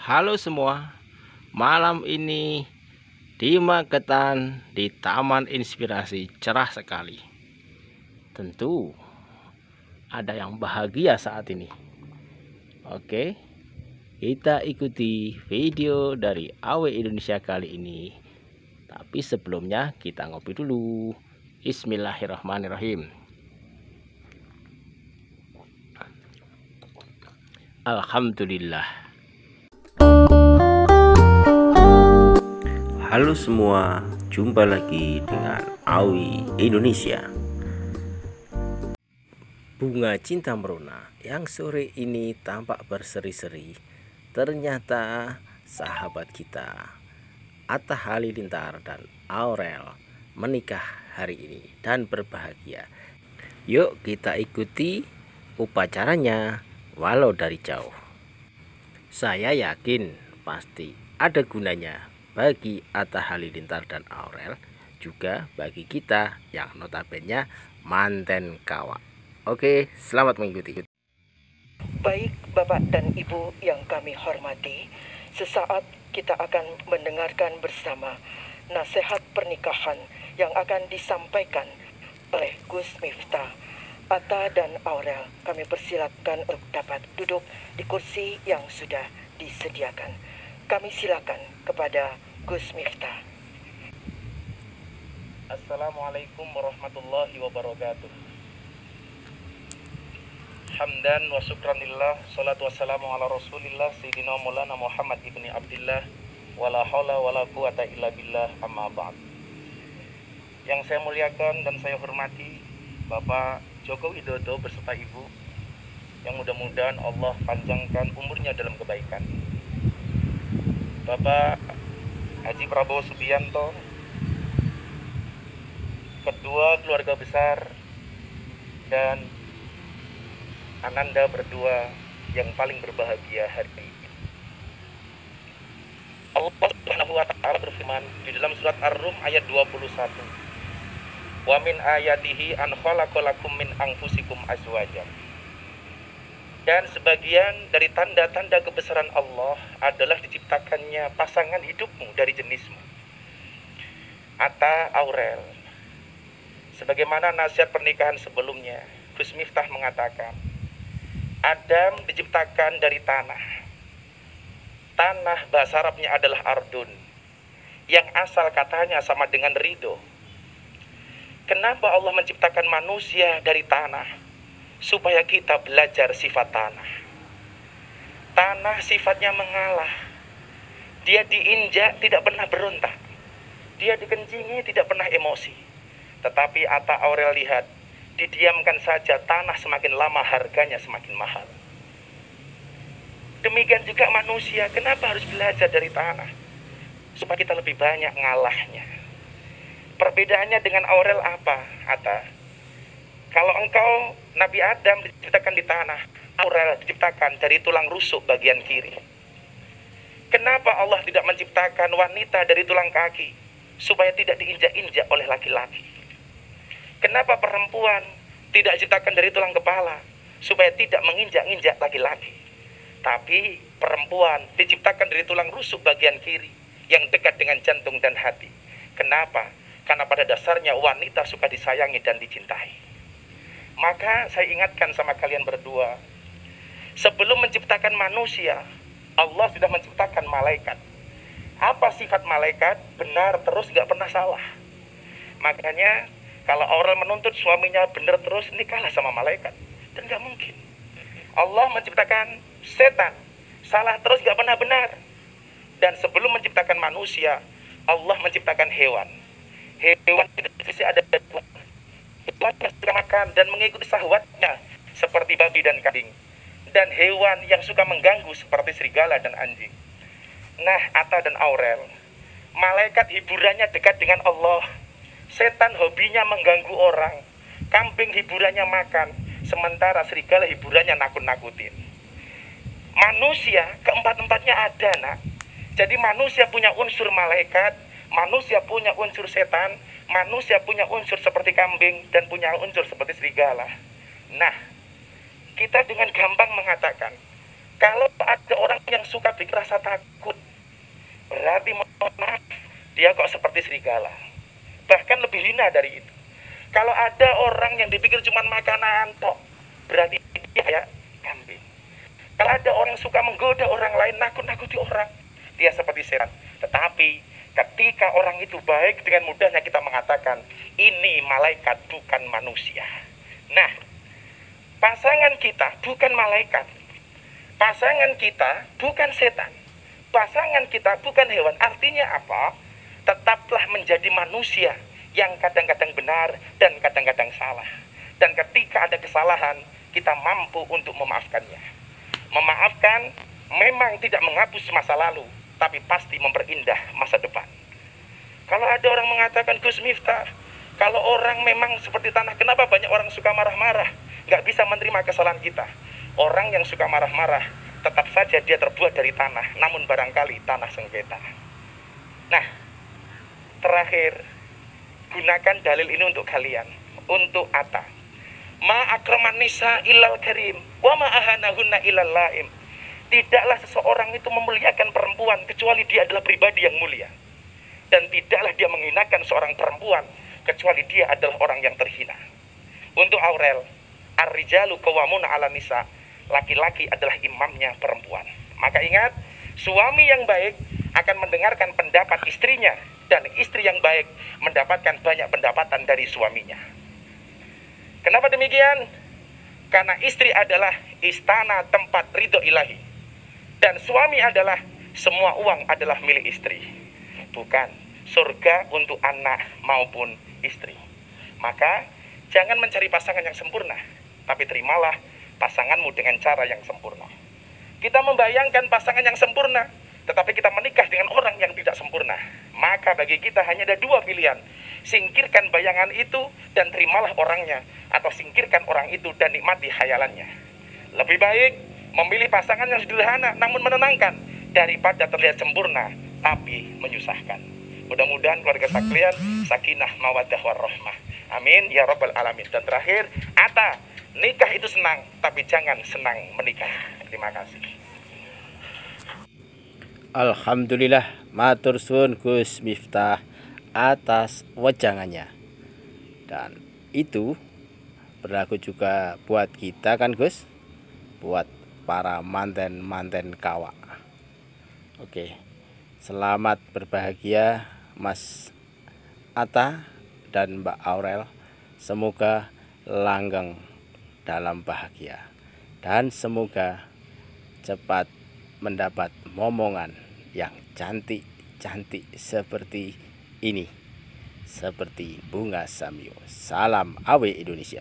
Halo semua, malam ini di Magetan di Taman Inspirasi cerah sekali. Tentu ada yang bahagia saat ini. Oke, kita ikuti video dari AW Indonesia kali ini. Tapi sebelumnya kita ngopi dulu. Bismillahirrahmanirrahim. Alhamdulillah. Halo semua, jumpa lagi dengan AWI Indonesia. Bunga cinta merona yang sore ini tampak berseri-seri, ternyata sahabat kita Atta Halilintar dan Aurel menikah hari ini dan berbahagia. Yuk kita ikuti upacaranya walau dari jauh. Saya yakin pasti ada gunanya bagi Atta Halilintar dan Aurel, juga bagi kita yang notabene manten kawak. Oke, selamat mengikuti. Baik Bapak dan Ibu yang kami hormati, sesaat kita akan mendengarkan bersama nasihat pernikahan yang akan disampaikan oleh Gus Miftah. Atta dan Aurel, kami persilakan untuk dapat duduk di kursi yang sudah disediakan. Kami silakan kepada Gus Miftah. Assalamualaikum warahmatullahi wabarakatuh. Hamdan wa syukranillah, salatu wassalamu ala rasulillah Sayyidina Maulana Muhammad ibni Abdillah, wala hawla wala quwata illa billah, amma ba'd. Yang saya muliakan dan saya hormati Bapak Joko Widodo beserta Ibu, yang mudah-mudahan Allah panjangkan umurnya dalam kebaikan. Bapak Haji Prabowo Subianto, kedua keluarga besar, dan Ananda berdua yang paling berbahagia hari ini. Allah Subhanahu wa ta'ala berfirman di dalam surat Ar-Rum ayat 21. Wa min ayatihi an khalaqalakum min anfusikum azwajan. Dan sebagian dari tanda-tanda kebesaran Allah adalah diciptakannya pasangan hidupmu dari jenismu. Atta Aurel, sebagaimana nasihat pernikahan sebelumnya, Gus Miftah mengatakan, Adam diciptakan dari tanah. Tanah bahasa Arabnya adalah ardun, yang asal katanya sama dengan ridho. Kenapa Allah menciptakan manusia dari tanah? Supaya kita belajar sifat tanah. Tanah sifatnya mengalah. Dia diinjak tidak pernah berontak. Dia dikencingi tidak pernah emosi. Tetapi Atta Aurel lihat, didiamkan saja tanah semakin lama harganya semakin mahal. Demikian juga manusia, kenapa harus belajar dari tanah? Supaya kita lebih banyak ngalahnya. Perbedaannya dengan Aurel apa, Atta? Kalau engkau Nabi Adam diciptakan di tanah, Aurel diciptakan dari tulang rusuk bagian kiri. Kenapa Allah tidak menciptakan wanita dari tulang kaki supaya tidak diinjak-injak oleh laki-laki? Kenapa perempuan tidak diciptakan dari tulang kepala supaya tidak menginjak-injak laki-laki? Tapi perempuan diciptakan dari tulang rusuk bagian kiri yang dekat dengan jantung dan hati. Kenapa? Karena pada dasarnya wanita suka disayangi dan dicintai. Maka saya ingatkan sama kalian berdua, sebelum menciptakan manusia, Allah sudah menciptakan malaikat. Apa sifat malaikat? Benar terus, gak pernah salah. Makanya kalau orang menuntut suaminya benar terus, nikahlah sama malaikat. Dan gak mungkin. Allah menciptakan setan, salah terus gak pernah benar. Dan sebelum menciptakan manusia, Allah menciptakan hewan. Hewan itu ada dua. Hewan yang suka makan dan mengikuti syahwatnya seperti babi dan kambing, dan hewan yang suka mengganggu seperti serigala dan anjing. Nah, Atta dan Aurel, malaikat hiburannya dekat dengan Allah, setan hobinya mengganggu orang, kambing hiburannya makan, sementara serigala hiburannya nakut-nakutin. Manusia keempat-empatnya ada, nak. Jadi manusia punya unsur malaikat, manusia punya unsur setan, manusia punya unsur seperti kambing, dan punya unsur seperti serigala. Nah, kita dengan gampang mengatakan Kalau ada orang yang suka bikin rasa takut, berarti mohon maaf, dia kok seperti serigala. Bahkan lebih hina dari itu. Kalau ada orang yang dipikir cuma makanan tok, berarti dia kayak kambing. Kalau ada orang yang suka menggoda orang lain, nakut-nakuti orang, dia seperti setan. Tetapi ketika orang itu baik, dengan mudahnya kita mengatakan, ini malaikat bukan manusia. Nah, pasangan kita bukan malaikat. Pasangan kita bukan setan. Pasangan kita bukan hewan. Artinya apa? Tetaplah menjadi manusia yang kadang-kadang benar dan kadang-kadang salah. Dan ketika ada kesalahan, kita mampu untuk memaafkannya. Memaafkan memang tidak menghapus masa lalu, tapi pasti memperindah masa depan. Kalau ada orang mengatakan, Gus Miftah, kalau orang memang seperti tanah, kenapa banyak orang suka marah-marah? Nggak bisa menerima kesalahan kita. Orang yang suka marah-marah, tetap saja dia terbuat dari tanah, namun barangkali tanah sengketa. Nah, terakhir, gunakan dalil ini untuk kalian, untuk Atta. Ma akraman nisa ilal karim, wa ma ahanahunna ilal laim. Tidaklah seseorang itu memuliakan perempuan kecuali dia adalah pribadi yang mulia. Dan tidaklah dia menghinakan seorang perempuan kecuali dia adalah orang yang terhina. Untuk Aurel, ar-rijalu qawwamuna 'alan nisa, laki-laki adalah imamnya perempuan. Maka ingat, suami yang baik akan mendengarkan pendapat istrinya, dan istri yang baik mendapatkan banyak pendapatan dari suaminya. Kenapa demikian? Karena istri adalah istana tempat ridho ilahi, dan suami adalah semua uang adalah milik istri, bukan surga untuk anak maupun istri. Maka jangan mencari pasangan yang sempurna, tapi terimalah pasanganmu dengan cara yang sempurna. Kita membayangkan pasangan yang sempurna, tetapi kita menikah dengan orang yang tidak sempurna. Maka bagi kita hanya ada dua pilihan. Singkirkan bayangan itu dan terimalah orangnya, atau singkirkan orang itu dan nikmati khayalannya. Lebih baik memilih pasangan yang sederhana namun menenangkan, daripada terlihat sempurna tapi menyusahkan. Mudah-mudahan keluarga sekalian sakinah mawaddah warahmah. Amin ya rabbal alamin. Dan terakhir, Atta, nikah itu senang, tapi jangan senang menikah. Terima kasih. Alhamdulillah, matur suwun Gus Miftah atas wejangannya. Dan itu berlaku juga buat kita kan Gus, buat para manten-manten kawak. Oke, selamat berbahagia Mas Atta dan Mbak Aurel. Semoga langgeng dalam bahagia, dan semoga cepat mendapat momongan yang cantik-cantik seperti ini, seperti bunga samyo. Salam Awe Indonesia.